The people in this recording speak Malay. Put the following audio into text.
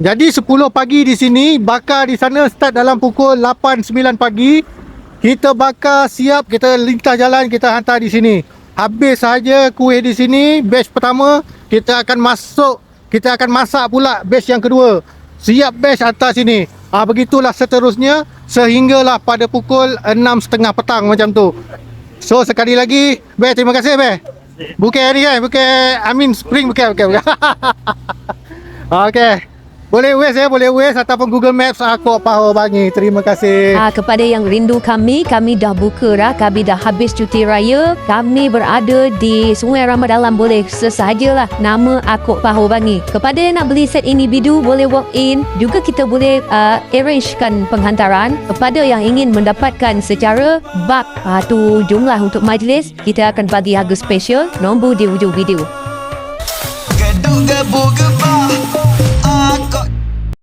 Jadi 10 pagi di sini, bakar di sana start dalam pukul 8-9 pagi. Kita bakar siap, kita lintas jalan, kita hantar di sini. Habis saja kuih di sini, batch pertama, kita akan masak pula batch yang kedua. Siap batch hantar sini. Begitulah seterusnya sehinggalah pada pukul 6.30 petang macam tu. So sekali lagi, Beh, terima kasih Beh. Bukan ni kan, bukan Spring bukan. Okey. Boleh boleh ataupun Google Maps Akok Pahor Bangi. Terima kasih. Kepada yang rindu kami dah buka dah. Kami dah habis cuti raya. Kami berada di Sungai Ramadalam. Boleh sesahajalah nama Akok Pahor Bangi. Kepada yang nak beli set individu, boleh walk in. Juga kita boleh arrangekan penghantaran. Kepada yang ingin mendapatkan secara bulk tu jumlah untuk majlis, kita akan bagi harga special. Nombor di hujung video. Gaduh gabung